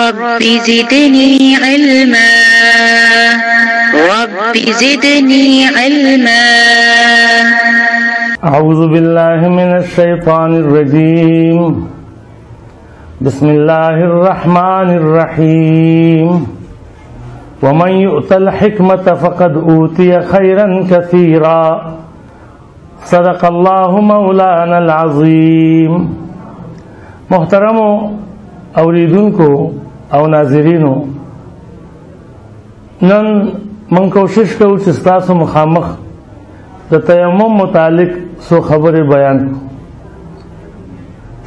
رب زدني علما رب زدني علما. أعوذ بالله من الشيطان الرجيم. بسم الله الرحمن الرحيم. ومن يؤت الحكمة فقد أوتي خيرا كثيرا. صدق الله مولانا العظيم. محترم اوریدونکو او ناظرینو، نن من کوشش کوو چې ستاسو مخامخ د تیمم متعلق سو خبرې بیان کړو.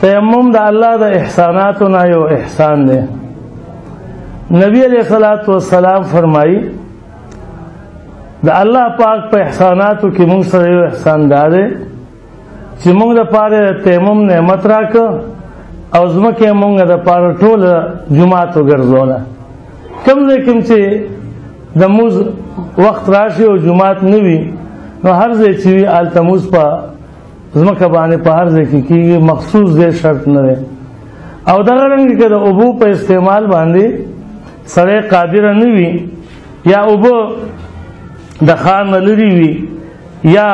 تیمم د الله د احساناتو نه یو احسان دی. نبی علیہ الصلوۃ والسلام فرمایي د الله پاک په احساناتو کې موږ سره یو احسان دی چې موږ لپاره تیمم نعمت راکړه او ځمکه موږ لپاره ټول جمعات وګرځوله. کوم ځای کې چې د موز وخت راشي او جمعات نه وي، نو هر ځای چې وي هلته موز په ځمکه باندې په هر ځای کې کېږي، مخصوص ځای شرط نه دی. او دغه رنګه که د اوبو په استعمال باندې سړی قادر نه وي، یا اوبه د ښار نه لرې وي، یا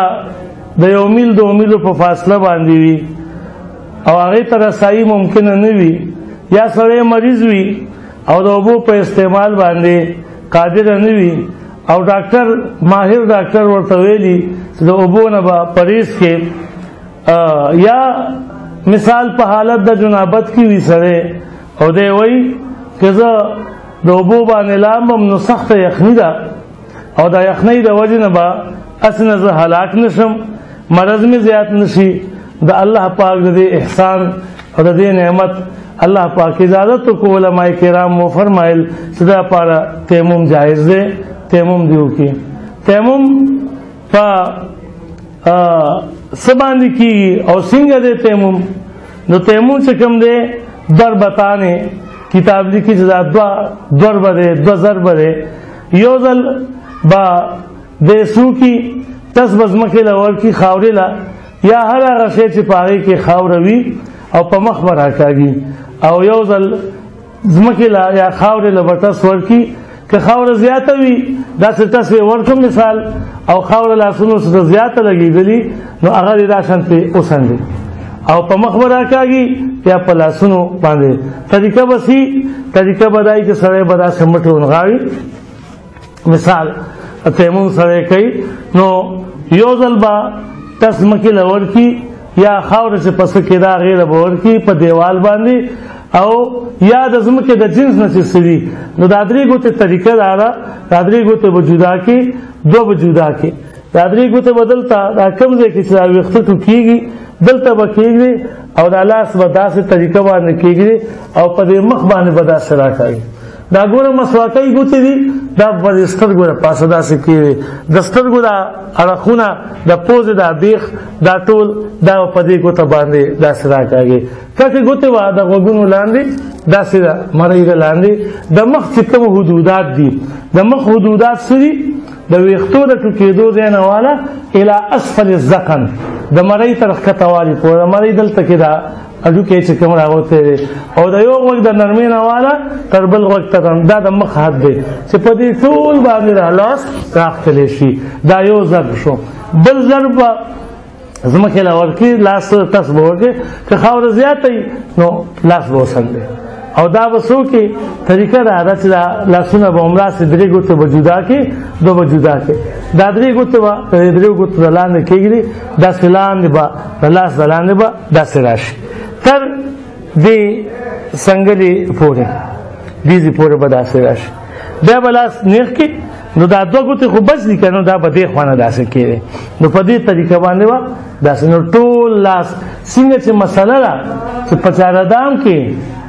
د یو میل دو میلو په فاصله باندې وي او هغې ته رسایي ممکنه نه وي، یا سړی مریض وي او د اوبو په استعمال باندې قادر نه وي، او ډاکټر ماهر ډاکټر ورته ویلي چې د اوبو نه به پرهیز کې، یا مثال په حالت د جنابت کې وي سړی او دی وایي که زه د اوبو باندې لامبم نو سخته یخني ده او د یخنۍ د وجې نه به هسې نه زه هلاک نشم، مرض مې زیات نشي. د الله پاک د دې احسان او د دې نعمت الله پاک اجازت کو علماء کرام مو فرمایل چې دا لپاره تیمم جایز دی، تیمم دی وکړي. تیمم په څه باندې کېږي او څنګه دی تیمم؟ نو تیمم چې کوم دی ضربتانې کتاب لیکي چې دا ضربه دی، دوه ضربه دی. یو ځل به دی څوکي تس به ځمکې له ورکړي خاورې له، یا هر هغه شی چې په هغې کې خاوره وي او په مخ به راکاږي، او یو ځل ځمکې له یا خاورې له به ټس ورکړي. که خاوره زیاته وي داسې ټس یې ورکړم مثال، او خاوره لاسونو څخه زیاته لګېدلي، نو هغه دې داشان پرې وڅنډي او په مخ به راکاږي یا په لاسونو باندې. طریقه به طریقه به دا وي چې سړی به داسې مټې ونغاړي. مثال تیمم سړی کوي نو یو ځل به ټس ځمکې له ورکړي، یا خاوره چې پسه کې دا هغې له به ورکړي په دیوال باندې، او یا د ځمکې د جنس نه چې څه وي، نو دا درې ګوتې طریقه دا ده. دا درې ګوتې به جدا کړي، دوه به جدا کړي. دا درې ګوتې به دلته دا کوم ځای کې چې دا ویښته ټوکېږي دلته به کېږدي، او دا لاس به داسې طریقه باندې کېږدي او په دې مخ باندې به داسې راکاږي. دا ګوره مسواکۍ ګوتې دي، دا په دې سترګو د پاسه داسې کېږي، د سترګو دا اړخونه د پوزې دا بیخ دا ټول دا په دې ګوته باندې داسې راکاږي. ککې ګوتې به د غوږونو لاندې داسې د مرۍ د لاندې. د مخ چې کوم حدودات دي، د مخ حدودات څه دي؟ د ویښتو د ټوکېدو ځای نه واله الی اسفل الذقن، د مرۍ تر ښکته والي پورې. د مرۍ دلته کې دا هډوکی چې کوم راوتی دی، او د یو غوږ د نرمۍ نه واله تر بل غوږ ته دا د مخ حد دی چې په دې ټول باندې دا لاس راښکلی شي. دا یو ضرب شو. بل ضرب به ځمکې له ورکړي، لاس ټس به ورکړي. که خاوره زیاته وي نو لاس به وڅنډي. او دا به څو کې طریقه دا ده چې دا لاسونه به همداسې درې ګوتې به جدا کړي، دوه به جدا کړي. دا درې ګوتې به د درې ګوتو د لاندې کېږدي، داسې لاندې به د لاس د لاندې به داسې راشي تر دې څنګلې پورې، دیزې پورې به داسې راشي. بیا به لاس نیغ کړي، نو دا دوه ګوتې خو بچ دي که نو دا به دې خوا نه داسې کېږي. نو په دې طریقه باندې به داسې. نو ټول لاس څنګه چې مسله ده چې په چارهدام کې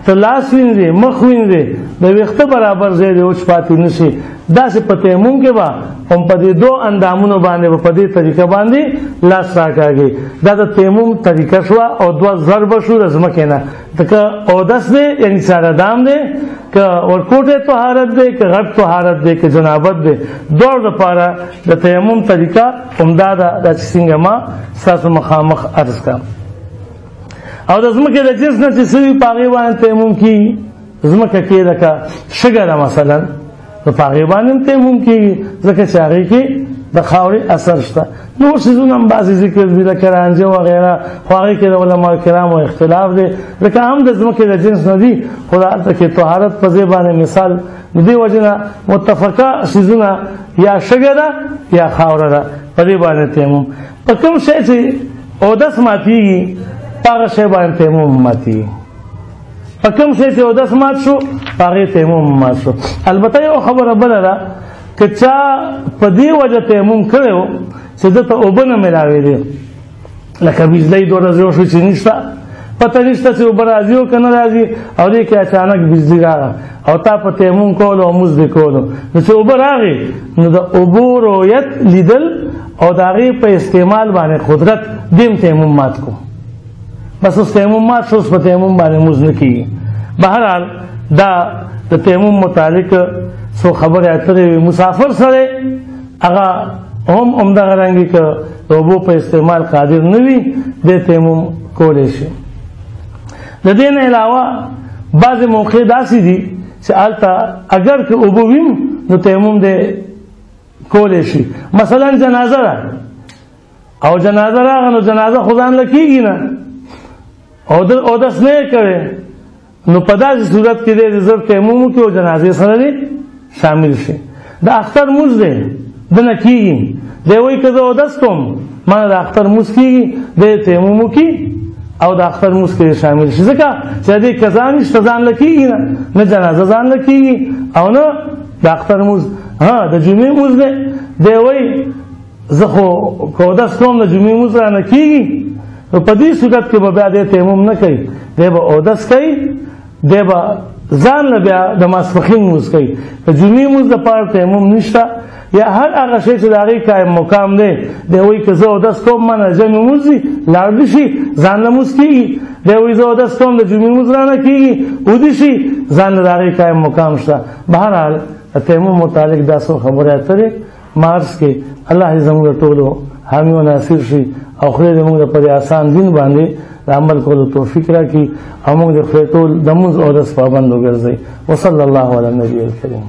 ته لاس وینځې، مخ وینځې، د ویښته برابر ځای دی وچ پاتې نه شي، داسې په تیمم کې به هم په دې دو اندامونو باندې به په دې طریقه باندې لاس راکاږي. دا د تیمم طریقه شوه او دوه ضربه شو د ځمکې نه. که اودس دی یعنې چارهدام دی، که ورکوټی طهارت دی، که غټ طهارت دی، که جنابت دی، دواړو دپاره د تیمم طریقه همدا ده. دا چې څنګه ما ستاسو مخامخ عرض کړم. او د ځمکې د جنس نه چې څه وي په هغې باندې تیمم کېږي. ځمکه کې لکه شګه ده مثلا نو په هغې باندې هم تیمم کېږي ځکه چې هغې کې د خاورې اثر شته. نور څیزونه هم بعضې ذکر دي لکه رانجه وغیره خو هغې کې د علماء کرامو اختلاف دی ځکه هم د ځمکې د جنس نه دي خو هلته کې طهارت په ځای باندې مثال د دې وجې نه متفقه څیزونه یا شګه ده یا خاوره ده په دې باندې تیمم. په کوم شی چې اودس ماتېږي په هغه شی باندې تیمم ماتېږي. په کوم شی چې اودس مات شو په هغې تیمم مات شو. البته یو خبره بله ده که چا په دې وجه تیمم کړی و چې ده ته اوبه نه میلاوېدې لکه بجلۍ 2 ورځې وشوې چې نشته پته نشته چې اوبه راځي او که نه راځي او دې کې اچانک بجلي راغله او تا په تیمم کولو او مزد کولو نو چې اوبه راغې نو د اوبو رویت لیدل او د هغې په استعمال باندې قدرت دیم تیمم مات کو. بس اوس تیمم مات شو اوس په تیمم باندې مزد نه کېږي. بهرحال دا د تیمم متعلق څو خبرې اترې وي. مسافر سره هغه هم همدغه رنګې که د اوبو په استعمال قادر نه وي دی تیمم کولی شي. د دې نه علاوه بعضې موقع داسې دي چې هلته اگر که اوبه وي نو تیمم دی کولی شي. مثلا جنازه ده او جنازه راغله نو جنازه خو ځان له کېږي نه اودس نه یې کړی نو په داسې صورت کې دی د زر تیمم وکړي او جنازې سره دی شامل شي. د اختر مونځ دی ده نه کېږي دی وایي که زه اودس کوم ما نه د اختر مونځ کېږي دی تیمم وکړي او د اختر مونځ کې شامل شي ځکه چې د دې قضا نشته ځان له کېږي نه جنازه ځان له کېږي او نه د اختر مونځ. د جمعې مونځ دی دی وایي زه خو که اودس کوم د جمعې مونځ رانه کېږي نو په دې صورت کې به بیا دی تیمم نه کوي دی به اودس کوي دی به ځان له بیا د ماسپښین مونځ کوي. د جمعې مونځ دپاره تیمم نشته یا هر هغه شی چې د هغې قایم مقام دی دی وایي که زه اودس کوم ما نه جمع مونځ وي لاړ دې شي ځان له مونځ کېږي دی وایي زه اودس کوم د جمعې مونځ رانه کېږي ودې شي ځان له د هغې قایم مقام شته. بهرحال د تیمم متعلق دا څو خبرې اترې ما عرض کې الله دې زموږ د ټولو حامی و ناصر شي او خدای دې موږ د په دې آسان دین باندې د عمل کولو توفیق راکړي او موږ د خدای ټول د مونځ اودس پابند وګرځوي. وصلی الله علی النبي الکریم.